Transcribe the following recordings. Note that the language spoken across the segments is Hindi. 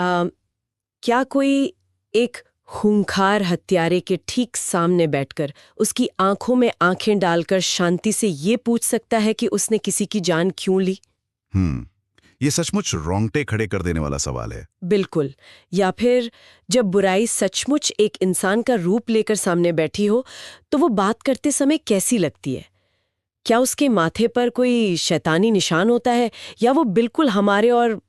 क्या कोई एक खूंखार हत्यारे के ठीक सामने बैठकर उसकी आंखों में आंखें डालकर शांति से ये पूछ सकता है कि उसने किसी की जान क्यों ली? ये सचमुच रोंगटे खड़े कर देने वाला सवाल है। बिल्कुल। या फिर जब बुराई सचमुच एक इंसान का रूप लेकर सामने बैठी हो तो वो बात करते समय कैसी लगती है? क्या उसके माथे पर कोई शैतानी निशान होता है या वो बिल्कुल हमारे और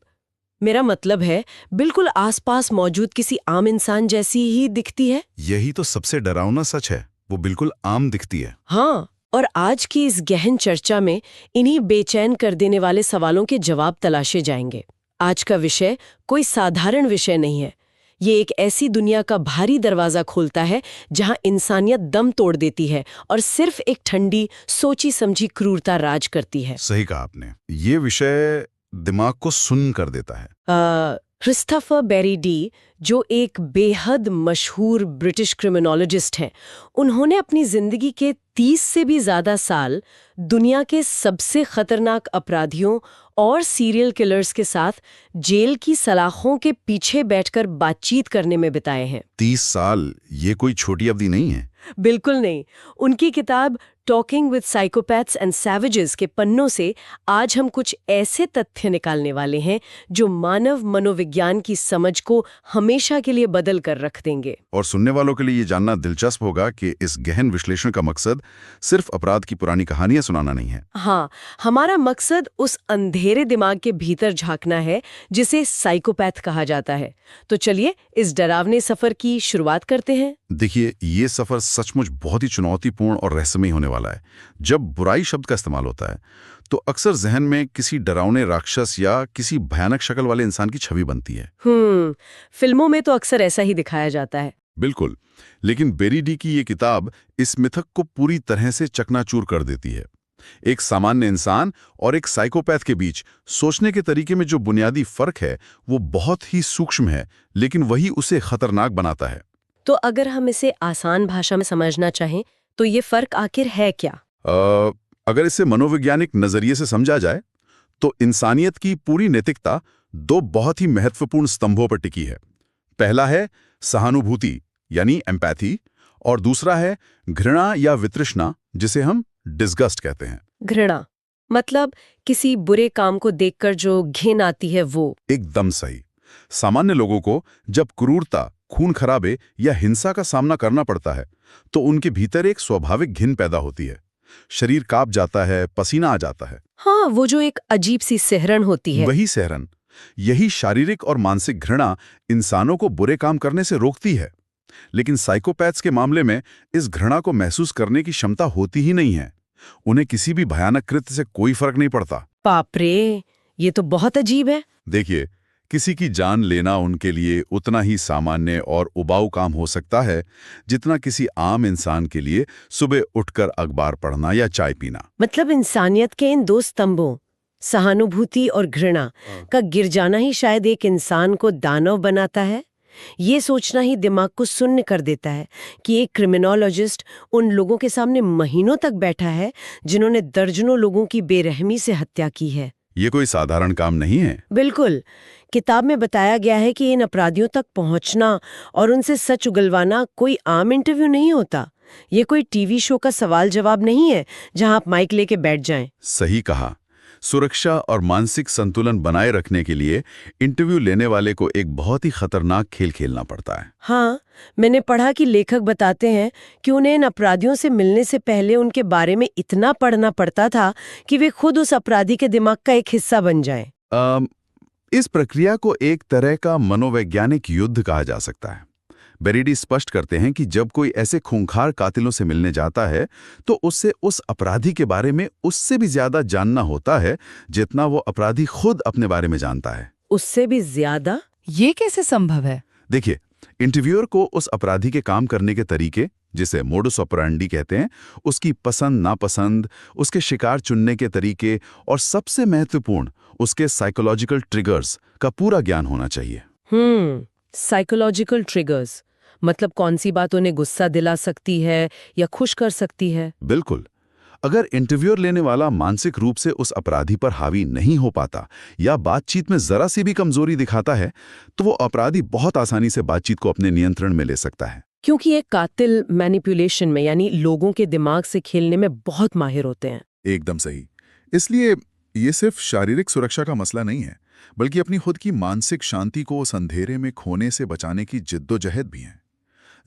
मेरा मतलब है बिल्कुल आसपास मौजूद किसी आम इंसान जैसी ही दिखती है? यही तो सबसे डरावना सच है, वो बिल्कुल आम दिखती है। हाँ, और आज की इस गहन चर्चा में इन्हीं बेचैन कर देने वाले सवालों के जवाब तलाशे जाएंगे। आज का विषय कोई साधारण विषय नहीं है। ये एक ऐसी दुनिया का भारी दरवाजा खोलता है जहां इंसानियत दम तोड़ देती है और सिर्फ एक ठंडी सोची समझी क्रूरता राज करती है। सही कहा आपने। ये विषय दिमाग को सुन्न कर देता है। क्रिस्टोफर बेरी डी, जो एक बेहद मशहूर ब्रिटिश क्रिमिनोलॉजिस्ट हैं, उन्होंने अपनी जिंदगी के 30 से भी ज्यादा साल दुनिया के सबसे खतरनाक अपराधियों और सीरियल किलर्स के साथ जेल की सलाखों के पीछे बैठकर बातचीत करने में बिताए हैं। 30 साल, ये कोई छोटी अवधि नहीं है। बिल्कुल नहीं। उनकी किताब talking with psychopaths and savages के पन्नों से आज हम कुछ ऐसे तथ्य निकालने वाले हैं जो मानव मनोविज्ञान की समझ को हमेशा के लिए बदल कर रख देंगे। और सुनने वालों के लिए ये जानना दिलचस्प होगा कि इस गहन विश्लेषण का मकसद सिर्फ अपराध की पुरानी कहानियां सुनाना नहीं है। हाँ, हमारा मकसद उस अंधेरे दिमाग के भीतर झांकना है जिसे साइकोपैथ कहा जाता है। तो चलिए इस डरावने सफर की शुरुआत करते हैं। देखिए, ये सफर सचमुच बहुत ही चुनौतीपूर्ण और रहस्यमयी होने वाला है। जब बुराई शब्द का इस्तेमाल होता है तो अक्सर जहन में किसी डरावने राक्षस या किसी भयानक शक्ल वाले इंसान की छवि बनती है। फिल्मों में तो अक्सर ऐसा ही दिखाया जाता है। बिल्कुल, लेकिन बेरी डी की ये किताब इस मिथक को पूरी तरह से चकनाचूर कर देती है। एक सामान्य इंसान और एक साइकोपैथ के बीच सोचने के तरीके में जो बुनियादी फर्क है वो बहुत ही सूक्ष्म है, लेकिन वही उसे खतरनाक बनाता है। तो अगर हम इसे आसान भाषा में समझना चाहें तो ये फर्क आखिर है क्या? अगर इसे मनोवैज्ञानिक नजरिए से समझा जाए तो इंसानियत की पूरी नैतिकता दो बहुत ही महत्वपूर्ण स्तंभों पर टिकी है। पहला है सहानुभूति यानी एम्पैथी, और दूसरा है घृणा या वितृष्णा, जिसे हम डिस्गस्ट कहते हैं। घृणा मतलब किसी बुरे काम को देखकर जो घिन आती है वो? एकदम सही। सामान्य लोगों को जब क्रूरता, खून खराबे या हिंसा का सामना करना पड़ता है तो उनके भीतर एक स्वाभाविक घिन पैदा होती है। शरीर कांप जाता है, पसीना आ जाता है। हाँ, वो जो एक अजीब सी सिहरन होती है। वही सिहरन। यही शारीरिक और मानसिक घृणा इंसानों को बुरे काम करने से रोकती है। लेकिन साइकोपैथ्स के मामले में इस घृणा को महसूस करने की क्षमता होती ही नहीं है। उन्हें किसी भी भयानक कृत्य से कोई फर्क नहीं पड़ता। बाप रे, ये तो बहुत अजीब है। देखिए, किसी की जान लेना उनके लिए उतना ही सामान्य और उबाऊ काम हो सकता है जितना किसी आम इंसान के लिए सुबह उठकर अखबार पढ़ना या चाय पीना। मतलब इंसानियत के इन दो स्तंभों, सहानुभूति और घृणा का गिर जाना ही शायद एक इंसान को दानव बनाता है। ये सोचना ही दिमाग को सुन्न कर देता है कि एक क्रिमिनोलॉजिस्ट उन लोगों के सामने महीनों तक बैठा है जिन्होंने दर्जनों लोगों की बेरहमी से हत्या की है। ये कोई साधारण काम नहीं है। बिल्कुल। किताब में बताया गया है कि इन अपराधियों तक पहुंचना और उनसे सच उगलवाना कोई आम इंटरव्यू नहीं होता। ये कोई टीवी शो का सवाल जवाब नहीं है जहां आप माइक लेके बैठ जाएं। सही कहा। सुरक्षा और मानसिक संतुलन बनाए रखने के लिए इंटरव्यू लेने वाले को एक बहुत ही खतरनाक खेल खेलना पड़ता है। हाँ, मैंने पढ़ा कि लेखक बताते हैं कि उन्हें इन अपराधियों से मिलने से पहले उनके बारे में इतना पढ़ना पड़ता था कि वे खुद उस अपराधी के दिमाग का एक हिस्सा बन जाएं। इस प्रक्रिया को एक तरह का मनोवैज्ञानिक युद्ध कहा जा सकता है। बेरी डी स्पष्ट करते हैं कि जब कोई ऐसे खूंखार कातिलों से मिलने जाता है तो उससे उस अपराधी के बारे में उससे भी ज्यादा जानना होता है जितना वो अपराधी खुद अपने बारे में जानता है। उससे भी ज्यादा? ये कैसे संभव है? देखिए, इंटरव्यूअर को उस अपराधी के काम करने के तरीके, जिसे मोडुस ऑपरेंडी कहते हैं, उसकी पसंद नापसंद, उसके शिकार चुनने के तरीके और सबसे महत्वपूर्ण उसके साइकोलॉजिकल ट्रिगर्स का पूरा ज्ञान होना चाहिए। साइकोलॉजिकल ट्रिगर्स मतलब कौन सी बात उन्हें गुस्सा दिला सकती है या खुश कर सकती है? बिल्कुल। अगर इंटरव्यूअर लेने वाला मानसिक रूप से उस अपराधी पर हावी नहीं हो पाता या बातचीत में जरा सी भी कमजोरी दिखाता है, तो वो अपराधी बहुत आसानी से बातचीत को अपने नियंत्रण में ले सकता है। क्योंकि एक कातिल मैनिपुलेशन में यानी लोगों के दिमाग से खेलने में बहुत माहिर होते हैं। एकदम सही। इसलिए ये सिर्फ शारीरिक सुरक्षा का मसला नहीं है, बल्कि अपनी खुद की मानसिक शांति को उस अंधेरे में खोने से बचाने की जिद्दोजहद भी है।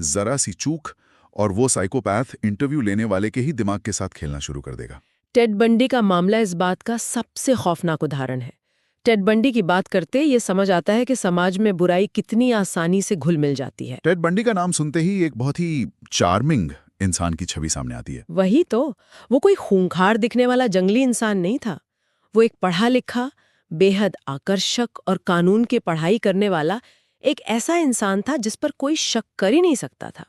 जरा सी चूक और वो साइकोपैथ इंटरव्यू लेने वाले के ही दिमाग के साथ खेलना शुरू कर देगा। टेड बंडी का मामला इस बात का सबसे खौफनाक उदाहरण है। टेड बंडी की बात करते ये समझ आता है कि समाज में बुराई कितनी आसानी से घुल मिल जाती है। टेड बंडी का नाम सुनते ही एक बहुत ही चार्मिंग इंसान की छवि सामने आती है। वही तो, वो कोई खूंखार दिखने वाला जंगली इंसान नहीं था। वो एक पढ़ा लिखा, बेहद आकर्षक और कानून की पढ़ाई करने वाला एक ऐसा इंसान था जिस पर कोई शक कर ही नहीं सकता था।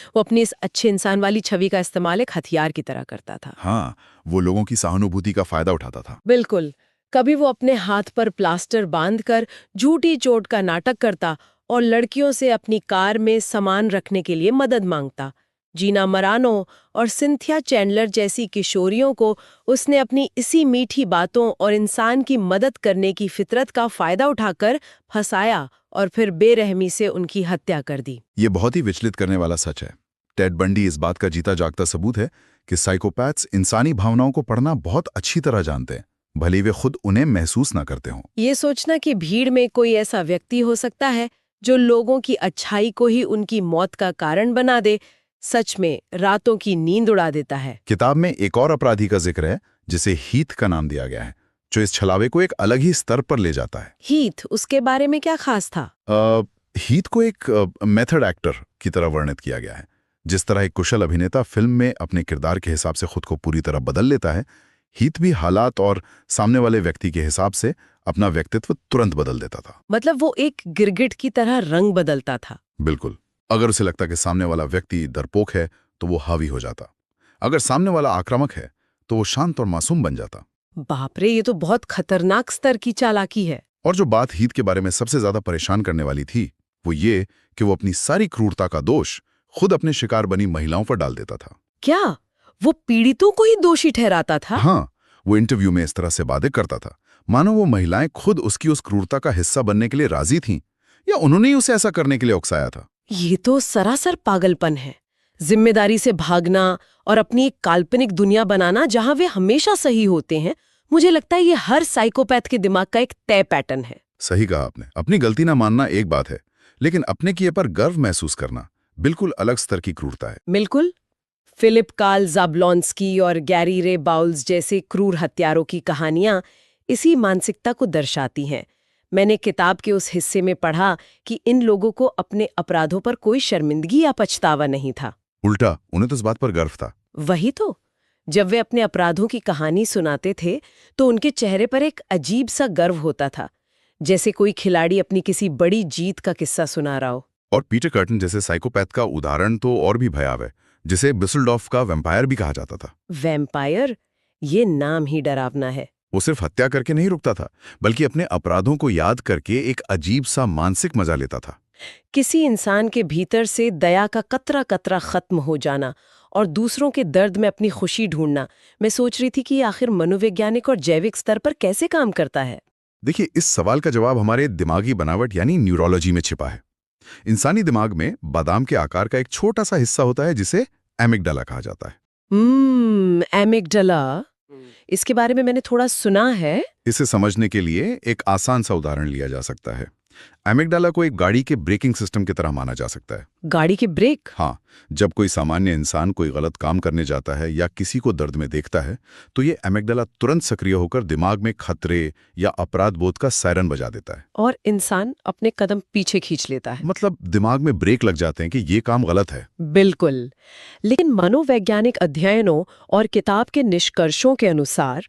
वो अपनी इस अच्छे इंसान वाली छवि का इस्तेमाल एक हथियार की तरह करता था। हाँ, वो लोगों की सहानुभूति का फायदा उठाता था। बिल्कुल। कभी वो अपने हाथ पर प्लास्टर बांधकर झूठी चोट का नाटक करता और लड़कियों से अपनी कार में सामान रखने के लिए मदद मांगता। जीना मरानो और सिंथिया चैंडलर जैसी किशोरियों को उसने अपनी इसी मीठी बातों और इंसान की मदद करने की फितरत का फायदा उठाकर फंसाया और फिर बेरहमी से उनकी हत्या कर दी। ये बहुत ही विचलित करने वाला सच है। टेड बंडी इस बात का जीता जागता सबूत है कि साइकोपैथ्स इंसानी भावनाओं को पढ़ना बहुत अच्छी तरह जानते हैं, भले वे खुद उन्हें महसूस ना करते हों। ये सोचना कि भीड़ में कोई ऐसा व्यक्ति हो सकता है जो लोगों की अच्छाई को ही उनकी मौत का कारण बना दे, सच में रातों की नींद उड़ा देता है। किताब में एक और अपराधी का जिक्र है जिसे हीथ का नाम दिया गया है, जो इस छलावे को एक अलग ही स्तर पर ले जाता है। हीथ, उसके बारे में क्या खास था? हीथ को एक मेथड एक्टर की तरह वर्णित किया गया है। जिस तरह एक कुशल अभिनेता फिल्म में अपने किरदार के हिसाब से खुद को पूरी तरह बदल लेता है, हीथ भी हालात और सामने वाले व्यक्ति के हिसाब से अपना व्यक्तित्व तुरंत बदल देता था। मतलब वो एक गिरगिट की तरह रंग बदलता था। बिल्कुल। अगर उसे लगता कि सामने वाला व्यक्ति डरपोक है तो वो हावी हो जाता। अगर सामने वाला आक्रामक है तो वो शांत और मासूम बन जाता। बाप रे, ये तो बहुत खतरनाक स्तर की चालाकी है। और जो बात हीथ के बारे में सबसे ज्यादा परेशान करने वाली थी वो ये कि वो अपनी सारी क्रूरता का दोष खुद अपने शिकार बनी महिलाओं पर डाल देता था। क्या वो पीड़ितों को ही दोषी ठहराता था? हाँ, वो इंटरव्यू में इस तरह से बातें करता था मानो वो महिलाएं खुद उसकी उस क्रूरता का हिस्सा बनने के लिए राजी थीं या उन्होंने ही उसे ऐसा करने के लिए उकसाया था। ये तो सरासर पागलपन है। जिम्मेदारी से भागना और अपनी एक काल्पनिक दुनिया बनाना जहां वे हमेशा सही होते हैं। मुझे लगता है ये हर साइकोपैथ के दिमाग का एक तय पैटर्न है। सही कहा आपने। अपनी गलती ना मानना एक बात है, लेकिन अपने किए पर गर्व महसूस करना बिल्कुल अलग स्तर की क्रूरता है। बिल्कुल। फिलिप कार्ल ज़ाब्लॉन्स्की और गैरी रे बाउल्स जैसे क्रूर हत्यारों की कहानियां इसी मानसिकता को दर्शाती हैं। मैंने किताब के उस हिस्से में पढ़ा कि इन लोगों को अपने अपराधों पर कोई शर्मिंदगी या पछतावा नहीं था। उल्टा, उन्हें तो इस बात पर गर्व था। वही तो, जब वे अपने अपराधों की कहानी सुनाते थे तो उनके चेहरे पर एक अजीब सा गर्व होता था, जैसे कोई खिलाड़ी अपनी किसी बड़ी जीत का किस्सा सुना रहा हो। और पीटर कर्टन जैसे साइकोपैथ का उदाहरण तो और भी भयावह है, जिसे बिसलडॉर्फ का वैम्पायर भी कहा जाता था। वैम्पायर? ये नाम ही डरावना है। वो सिर्फ हत्या करके नहीं रुकता था, बल्कि अपने अपराधों को याद करके एक अजीब सा मानसिक मजा लेता था। किसी इंसान के भीतर से दया का कतरा कतरा खत्म हो जाना और दूसरों के दर्द में अपनी खुशी ढूंढना। मैं सोच रही थी कि आखिर मनोवैज्ञानिक और जैविक स्तर पर कैसे काम करता है। देखिए, इस सवाल का जवाब हमारे दिमागी बनावट यानी न्यूरोलॉजी में छिपा है। इंसानी दिमाग में बादाम के आकार का एक छोटा सा हिस्सा होता है जिसे एमिगडाला कहा जाता है। एमिगडाला, इसके बारे में मैंने थोड़ा सुना है। इसे समझने के लिए एक आसान सा उदाहरण लिया जा सकता है। एमिगडाला को एक गाड़ी के ब्रेकिंग सिस्टम की तरह माना जा सकता है। गाड़ी के ब्रेक? हाँ, जब कोई सामान्य इंसान कोई गलत काम करने जाता है या किसी को दर्द में देखता है तो ये एमिगडाला तुरंत सक्रिय होकर दिमाग में खतरे या अपराध बोध का सायरन बजा देता है और इंसान अपने कदम पीछे खींच लेता है। मतलब दिमाग में ब्रेक लग जाते हैं कि ये काम गलत है। बिल्कुल। लेकिन मनोवैज्ञानिक अध्ययनों और किताब के निष्कर्षों के अनुसार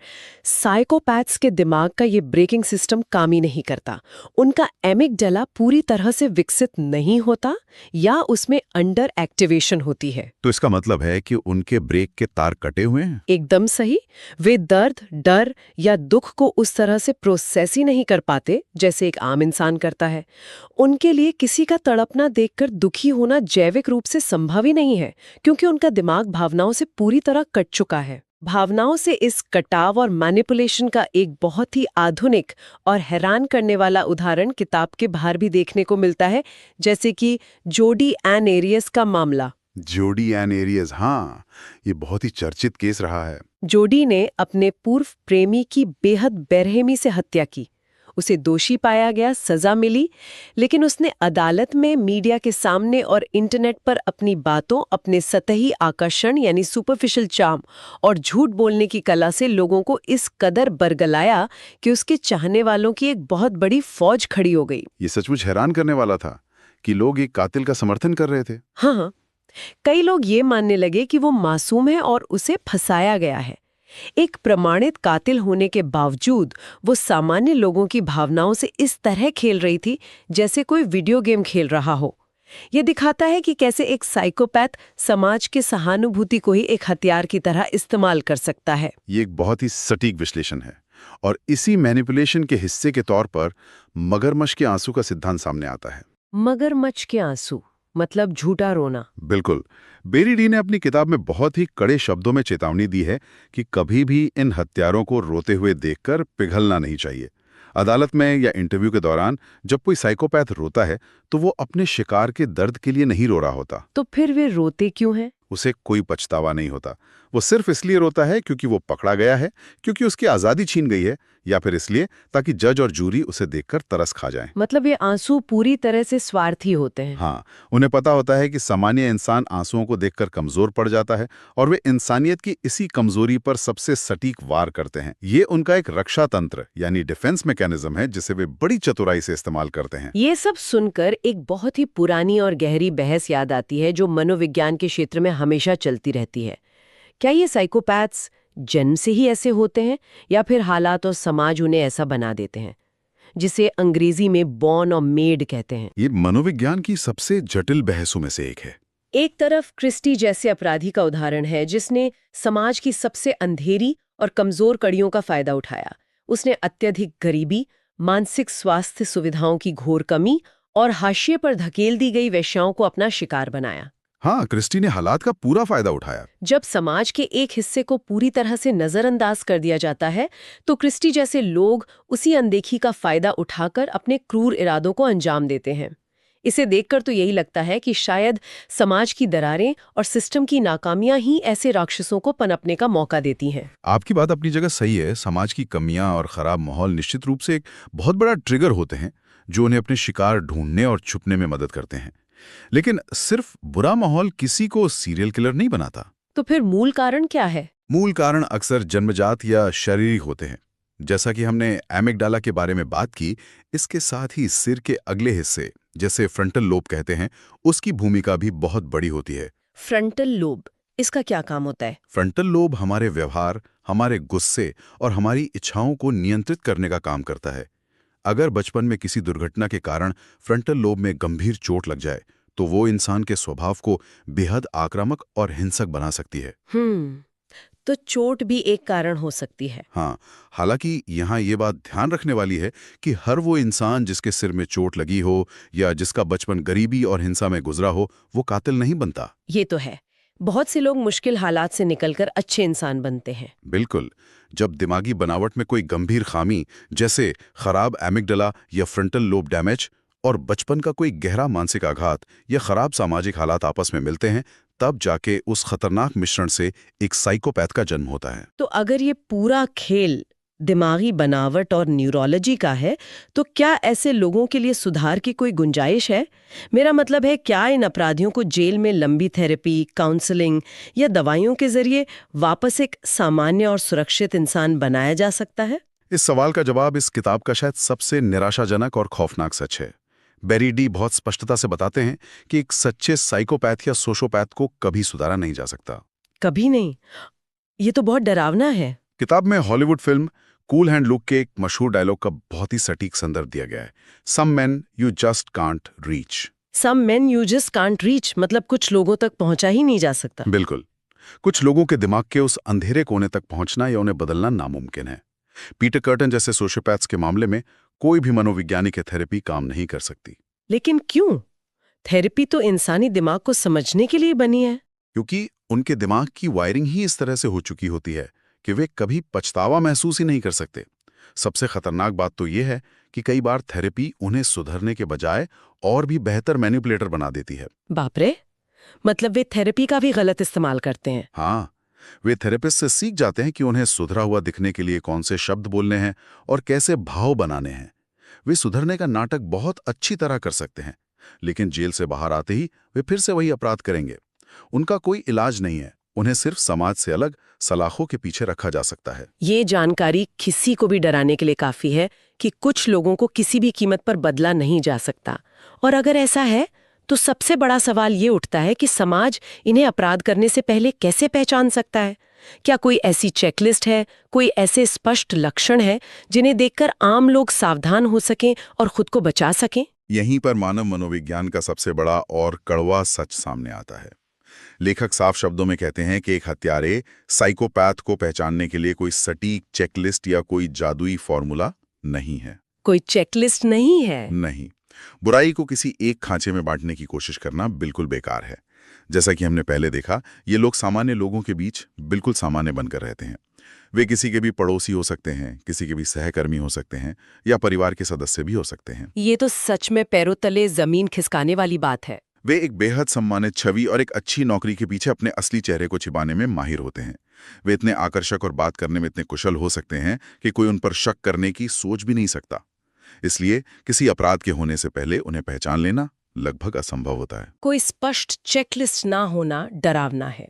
साइकोपैथ्स के दिमाग का ये ब्रेकिंग सिस्टम काम ही नहीं करता। उनका एमिगडाला पूरी तरह से विकसित नहीं होता या उसमें अंडर एक्टिवेशन होती है। तो इसका मतलब है कि उनके ब्रेक के तार कटे हुए हैं। एकदम सही। वे दर्द, डर या दुख को उस तरह से प्रोसेस ही नहीं कर पाते जैसे एक आम इंसान करता है। उनके लिए किसी का तड़पना देखकर दुखी होना जैविक रूप से संभव ही नहीं है, क्योंकि उनका दिमाग भावनाओं से पूरी तरह कट चुका है। भावनाओं से इस कटाव और मैनिपुलेशन का एक बहुत ही आधुनिक और हैरान करने वाला उदाहरण किताब के बाहर भी देखने को मिलता है, जैसे कि जोडी एन एरियस का मामला। जोडी एन एरियस, हाँ, ये बहुत ही चर्चित केस रहा है। जोडी ने अपने पूर्व प्रेमी की बेहद बेरहमी से हत्या की। उसे दोषी पाया गया, सजा मिली, लेकिन उसने अदालत में, मीडिया के सामने और इंटरनेट पर अपनी बातों, अपने सतही आकर्षण यानी सुपरफिशियल चार्म और झूठ बोलने की कला से लोगों को इस कदर बरगलाया कि उसके चाहने वालों की एक बहुत बड़ी फौज खड़ी हो गई। ये सचमुच हैरान करने वाला था कि लोग एक कातिल का समर्थन कर रहे थे। हाँ, कई लोग ये मानने लगे कि वो मासूम है और उसे फंसाया गया है। एक प्रमाणित कातिल होने के बावजूद वो सामान्य लोगों की भावनाओं से इस तरह खेल रही थी जैसे कोई वीडियो गेम खेल रहा हो। ये दिखाता है कि कैसे एक साइकोपैथ समाज के सहानुभूति को ही एक हथियार की तरह इस्तेमाल कर सकता है। ये एक बहुत ही सटीक विश्लेषण है और इसी मैनिपुलेशन के हिस्से के तौर पर मगरमच्छ के आंसू का सिद्धांत सामने आता है। मगरमच्छ के आंसू मतलब झूठा रोना। बिल्कुल। बेरी डी ने अपनी किताब में बहुत ही कड़े शब्दों में चेतावनी दी है कि कभी भी इन हत्यारों को रोते हुए देखकर पिघलना नहीं चाहिए। अदालत में या इंटरव्यू के दौरान जब कोई साइकोपैथ रोता है तो वो अपने शिकार के दर्द के लिए नहीं रो रहा होता। तो फिर वे रोते क्यों हैं? उसे कोई पछतावा नहीं होता। वो सिर्फ इसलिए रोता है क्योंकि वो पकड़ा गया है, क्योंकि उसकी आज़ादी छीन गई है, या फिर इसलिए ताकि जज और जूरी उसे देखकर तरस खा जाएं। मतलब ये आंसू पूरी तरह से स्वार्थी होते हैं। हाँ, उन्हें पता होता है कि सामान्य इंसान आंसुओं को देखकर कमजोर पड़ जाता है और वे इंसानियत की इसी कमजोरी पर सबसे सटीक वार करते हैं। ये उनका एक रक्षा तंत्र यानी डिफेंस मैकेनिज्म है जिसे वे बड़ी चतुराई से इस्तेमाल करते हैं। ये सब सुनकर एक बहुत ही पुरानी और गहरी बहस याद आती है जो मनोविज्ञान के क्षेत्र में हमेशा चलती रहती है। क्या ये साइकोपैथ्स जन्म से ही ऐसे होते हैं या फिर हालात और समाज उन्हें ऐसा बना देते हैं, जिसे अंग्रेजी में बॉर्न और मेड कहते हैं? ये मनोविज्ञान की सबसे जटिल बहसों में से एक है। एक तरफ क्रिस्टी जैसे अपराधी का उदाहरण है जिसने समाज की सबसे अंधेरी और कमजोर कड़ियों का फायदा उठाया। उसने अत्यधिक गरीबी, मानसिक स्वास्थ्य सुविधाओं की घोर कमी और हाशिए पर धकेल दी गई वेश्याओं को अपना शिकार बनाया। हाँ, क्रिस्टी ने हालात का पूरा फायदा उठाया। जब समाज के एक हिस्से को पूरी तरह से नजरअंदाज कर दिया जाता है तो क्रिस्टी जैसे लोग उसी अनदेखी का फायदा उठाकर अपने क्रूर इरादों को अंजाम देते हैं। इसे देखकर तो यही लगता है कि शायद समाज की दरारें और सिस्टम की नाकामियां ही ऐसे राक्षसों को पनपने का मौका देती हैं। आपकी बात अपनी जगह सही है। समाज की कमियां और खराब माहौल निश्चित रूप से एक बहुत बड़ा ट्रिगर होते हैं जो उन्हें अपने शिकार ढूंढने और छुपने में मदद करते हैं। लेकिन सिर्फ बुरा माहौल किसी को सीरियल किलर नहीं बनाता। तो फिर मूल कारण क्या है? मूल कारण अक्सर जन्मजात या शारीरिक होते हैं। जैसा कि हमने एमिगडाला के बारे में बात की, इसके साथ ही सिर के अगले हिस्से, जैसे फ्रंटल लोब कहते हैं, उसकी भूमिका भी बहुत बड़ी होती है। फ्रंटल लोब, इसका क्या काम होता है? फ्रंटल लोब हमारे व्यवहार, हमारे गुस्से और हमारी इच्छाओं को नियंत्रित करने का काम करता है। अगर बचपन में किसी दुर्घटना के कारण फ्रंटल लोब में गंभीर चोट लग जाए तो वो इंसान के स्वभाव को बेहद आक्रामक और हिंसक बना सकती है। तो चोट भी एक कारण हो सकती है। हाँ, हालांकि यहाँ ये बात ध्यान रखने वाली है कि हर वो इंसान जिसके सिर में चोट लगी हो या जिसका बचपन गरीबी और हिंसा में गुजरा हो, वो कातिल नहीं बनता। ये तो है। बहुत से लोग मुश्किल हालात से निकलकर अच्छे इंसान बनते हैं। बिल्कुल। जब दिमागी बनावट में कोई गंभीर खामी, जैसे खराब एमिगडाला या फ्रंटल लोब डैमेज, और बचपन का कोई गहरा मानसिक आघात या खराब सामाजिक हालात आपस में मिलते हैं, तब जाके उस खतरनाक मिश्रण से एक साइकोपैथ का जन्म होता है। तो अगर ये पूरा खेल दिमागी बनावट और न्यूरोलॉजी का है, तो क्या ऐसे लोगों के लिए सुधार की कोई गुंजाइश है? मेरा मतलब है, क्या इन अपराधियों को जेल में लंबी थेरेपी, काउंसलिंग या दवाइयों के जरिए वापस एक सामान्य और सुरक्षित इंसान बनाया जा सकता है? इस सवाल का जवाब इस किताब का शायद सबसे निराशाजनक और खौफनाक सच है। बेरी डी बहुत स्पष्टता से बताते हैं कि एक सच्चे साइकोपैथ या सोशोपैथ को कभी सुधारा नहीं जा सकता। कभी नहीं? ये तो बहुत डरावना है। किताब में Hollywood film cool hand look के एक मशहूर डायलॉग का बहुत ही सटीक संदर्भ दिया गया है। Some men you just can't reach. Some men you just can't reach मतलब कुछ लोगों तक पहुंचा ही नहीं जा सकता। बिल्कुल। कुछ लोगों के दिमाग के उस अंधेरे कोने तक पहुंचना या उन्हें बदलना नामुमकिन है। पीटर कर्टन जैसे सोशियोपैथ्स के मामले में कोई भी मनोवैज्ञानिक थेरेपी काम नहीं कर सकती। लेकिन क्यों? थेरेपी तो इंसानी दिमाग को समझने के लिए बनी है। क्योंकि उनके दिमाग की वायरिंग ही इस तरह से हो चुकी होती है कि वे कभी पछतावा महसूस ही नहीं कर सकते। सबसे खतरनाक बात तो ये है कि कई बार थेरेपी उन्हें सुधरने के बजाय और भी बेहतर मैनिपुलेटर बना देती है। बाप रे, मतलब वे थेरेपी का भी गलत इस्तेमाल करते हैं। हाँ, वे थेरेपिस्ट से सीख जाते हैं कि उन्हें सुधरा हुआ दिखने के लिए कौन से शब्द बोलने हैं और कैसे भाव बनाने हैं। वे सुधरने का नाटक बहुत अच्छी तरह कर सकते हैं, लेकिन जेल से बाहर आते ही वे फिर से वही अपराध करेंगे। उनका कोई इलाज नहीं है, उन्हें सिर्फ समाज से अलग सलाखों के पीछे रखा जा सकता है। ये जानकारी किसी को भी डराने के लिए काफी है कि कुछ लोगों को किसी भी कीमत पर बदला नहीं जा सकता। और अगर ऐसा है तो सबसे बड़ा सवाल ये उठता है कि समाज इन्हें अपराध करने से पहले कैसे पहचान सकता है? क्या कोई ऐसी चेकलिस्ट है, कोई ऐसे स्पष्ट लक्षण है जिन्हें देखकर आम लोग सावधान हो सकें और खुद को बचा सकें? यहीं पर मानव मनोविज्ञान का सबसे बड़ा और कड़वा सच सामने आता है। लेखक साफ शब्दों में कहते हैं कि एक हत्यारे साइकोपैथ को पहचानने के लिए कोई सटीक चेकलिस्ट या कोई जादुई फॉर्मूला नहीं है। कोई चेकलिस्ट नहीं है? नहीं। बुराई को किसी एक खांचे में बांटने की कोशिश करना बिल्कुल बेकार है। जैसा कि हमने पहले देखा, ये लोग सामान्य लोगों के बीच बिल्कुल सामान्य बनकर रहते हैं। वे किसी के भी पड़ोसी हो सकते हैं, किसी के भी सहकर्मी हो सकते हैं या परिवार के सदस्य भी हो सकते हैं। ये तो सच में पैरों तले जमीन खिसकाने वाली बात है। वे एक बेहद सम्मानित छवि और एक अच्छी नौकरी के पीछे अपने असली चेहरे को छिपाने में माहिर होते हैं। वे इतने आकर्षक और बात करने में इतने कुशल हो सकते हैं कि कोई उन पर शक करने की सोच भी नहीं सकता। इसलिए किसी अपराध के होने से पहले उन्हें पहचान लेना लगभग असंभव होता है। कोई स्पष्ट चेकलिस्ट ना होना डरावना है,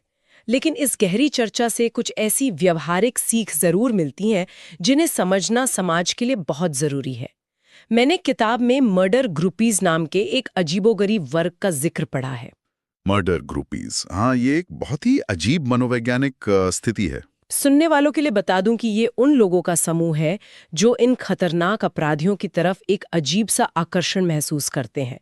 लेकिन इस गहरी चर्चा से कुछ ऐसी व्यवहारिक सीख जरूर मिलती हैं जिन्हें समझना समाज के लिए बहुत जरूरी है। मैंने किताब में मर्डर ग्रुपीज नाम के एक अजीबोगरीब वर्ग का जिक्र पढ़ा है। मर्डर ग्रुपीज, हाँ, ये एक बहुत ही अजीब मनोवैज्ञानिक स्थिति है। सुनने वालों के लिए बता दूं कि ये उन लोगों का समूह है जो इन खतरनाक अपराधियों की तरफ एक अजीब सा आकर्षण महसूस करते हैं।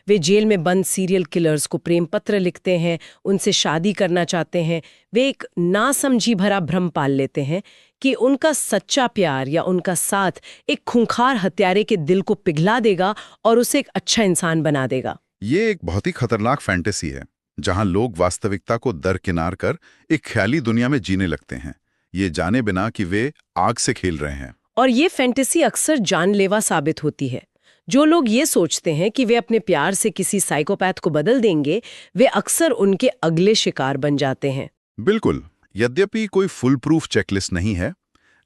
वे जेल में बंद सीरियल किलर्स को प्रेम पत्र लिखते हैं, उनसे शादी करना चाहते हैं। वे एक नासमझी भरा भ्रम पाल लेते हैं कि उनका सच्चा प्यार या उनका साथ एक खूंखार हत्यारे के दिल को पिघला देगा और उसे एक अच्छा इंसान बना देगा। ये एक बहुत ही खतरनाक फैंटेसी है, जहां लोग वास्तविकता को दरकिनार कर एक ख्याली दुनिया में जीने लगते हैं, ये जाने बिना कि वे आग से खेल रहे हैं। और ये फैंटेसी अक्सर जानलेवा साबित होती है। जो लोग ये सोचते हैं कि वे अपने प्यार से किसी साइकोपैथ को बदल देंगे, वे अक्सर उनके अगले शिकार बन जाते हैं। बिल्कुल। यद्यपि कोई फुल प्रूफ चेकलिस्ट नहीं है,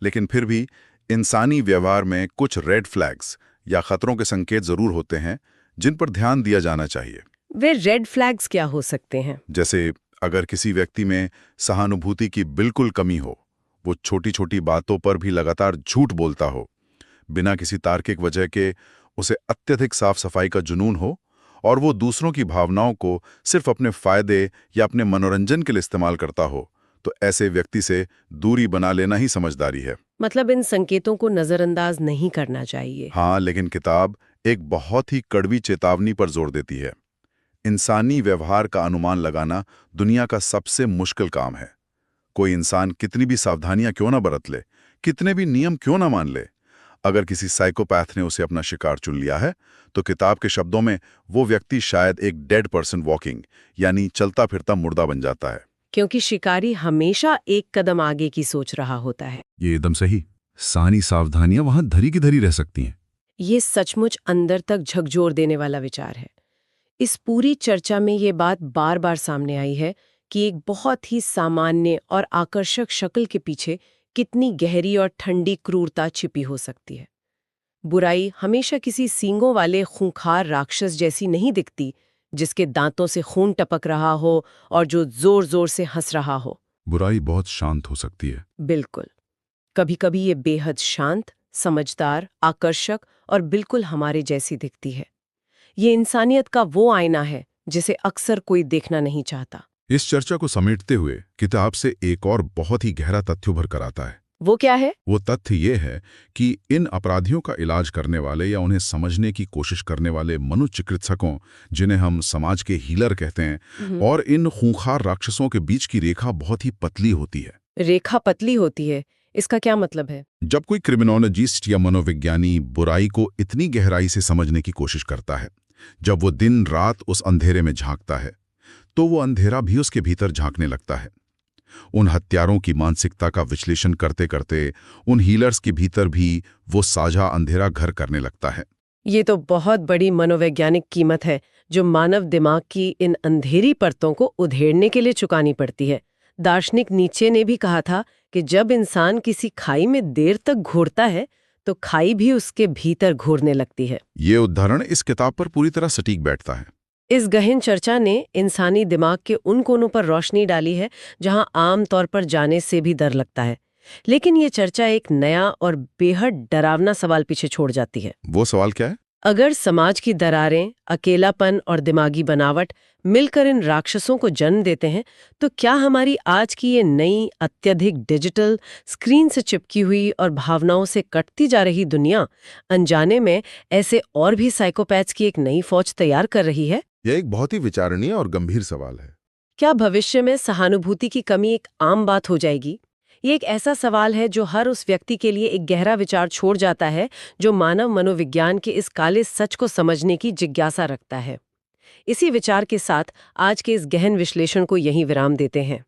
लेकिन फिर भी इंसानी व्यवहार में कुछ रेड फ्लैग्स या खतरों के संकेत जरूर होते हैं जिन पर ध्यान दिया जाना चाहिए। वे रेड फ्लैग्स क्या हो सकते हैं? जैसे अगर किसी व्यक्ति में सहानुभूति की बिल्कुल कमी हो, वो छोटी छोटी बातों पर भी लगातार झूठ बोलता हो, बिना किसी तार्किक वजह के उसे अत्यधिक साफ सफाई का जुनून हो और वो दूसरों की भावनाओं को सिर्फ अपने फायदे या अपने मनोरंजन के लिए इस्तेमाल करता हो, तो ऐसे व्यक्ति से दूरी बना लेना ही समझदारी है। मतलब इन संकेतों को नजरअंदाज नहीं करना चाहिए। हाँ, लेकिन किताब एक बहुत ही कड़वी चेतावनी पर जोर देती है। इंसानी व्यवहार का अनुमान लगाना दुनिया का सबसे मुश्किल काम है। कोई इंसान कितनी भी सावधानियां क्यों ना बरत ले, कितने भी नियम क्यों ना मान ले, अगर किसी साइकोपैथ ने उसे अपना शिकार चुन लिया है, तो किताब के शब्दों में वो व्यक्ति शायद एक डेड पर्सन वॉकिंग, यानी चलता फिरता मुर्दा बन जाता है। क्योंकि शिकारी हमेशा एक कदम आगे की सोच रहा होता है। ये एकदम सही। सारी सावधानियां वहां धरी की धरी रह सकती हैं। ये सचमुच अंदर तक झकझोर देने वाला विचार है। इस पूरी चर्चा में ये बात बार बार सामने आई है कि एक बहुत ही सामान्य और आकर्षक शक्ल के पीछे कितनी गहरी और ठंडी क्रूरता छिपी हो सकती है। बुराई हमेशा किसी सींगों वाले खूंखार राक्षस जैसी नहीं दिखती, जिसके दांतों से खून टपक रहा हो और जो जोर जोर से हंस रहा हो। बुराई बहुत शांत हो सकती है। बिल्कुल। कभी कभी ये बेहद शांत, समझदार, आकर्षक और बिल्कुल हमारे जैसी दिखती है। ये इंसानियत का वो आईना है जिसे अक्सर कोई देखना नहीं चाहता। इस चर्चा को समेटते हुए किताब से एक और बहुत ही गहरा तथ्य उभर कर आता है। वो क्या है? वो तथ्य ये है कि इन अपराधियों का इलाज करने वाले या उन्हें समझने की कोशिश करने वाले मनोचिकित्सकों, जिन्हें हम समाज के हीलर कहते हैं, और इन खूंखार राक्षसों के बीच की रेखा बहुत ही पतली होती है। रेखा पतली होती है, इसका क्या मतलब है? जब कोई क्रिमिनोलॉजिस्ट या मनोविज्ञानी बुराई को इतनी गहराई से समझने की कोशिश करता है, जब वो दिन रात उस अंधेरे में झांकता है, तो वो अंधेरा भी उसके भीतर झांकने लगता है। उन हत्यारों की मानसिकता का विश्लेषण करते करते उन हीलर्स के भीतर भी वो साझा अंधेरा घर करने लगता है। ये तो बहुत बड़ी मनोवैज्ञानिक कीमत है जो मानव दिमाग की इन अंधेरी परतों को उधेड़ने के लिए चुकानी पड़ती है। दार्शनिक नीचे ने भी कहा था कि जब इंसान किसी खाई में देर तक घूरता है तो खाई भी उसके भीतर घूरने लगती है। ये उदाहरण इस किताब पर पूरी तरह सटीक बैठता है। इस गहन चर्चा ने इंसानी दिमाग के उन कोनों पर रोशनी डाली है जहां आम तौर पर जाने से भी डर लगता है। लेकिन ये चर्चा एक नया और बेहद डरावना सवाल पीछे छोड़ जाती है। वो सवाल क्या है? अगर समाज की दरारें, अकेलापन और दिमागी बनावट मिलकर इन राक्षसों को जन्म देते हैं, तो क्या हमारी आज की ये नई, अत्यधिक डिजिटल, स्क्रीन से चिपकी हुई और भावनाओं से कटती जा रही दुनिया अनजाने में ऐसे और भी साइकोपैथ्स की एक नई फौज तैयार कर रही है? यह एक बहुत ही विचारणीय और गंभीर सवाल है। क्या भविष्य में सहानुभूति की कमी एक आम बात हो जाएगी? ये एक ऐसा सवाल है जो हर उस व्यक्ति के लिए एक गहरा विचार छोड़ जाता है जो मानव मनोविज्ञान के इस काले सच को समझने की जिज्ञासा रखता है। इसी विचार के साथ आज के इस गहन विश्लेषण को यहीं विराम देते हैं।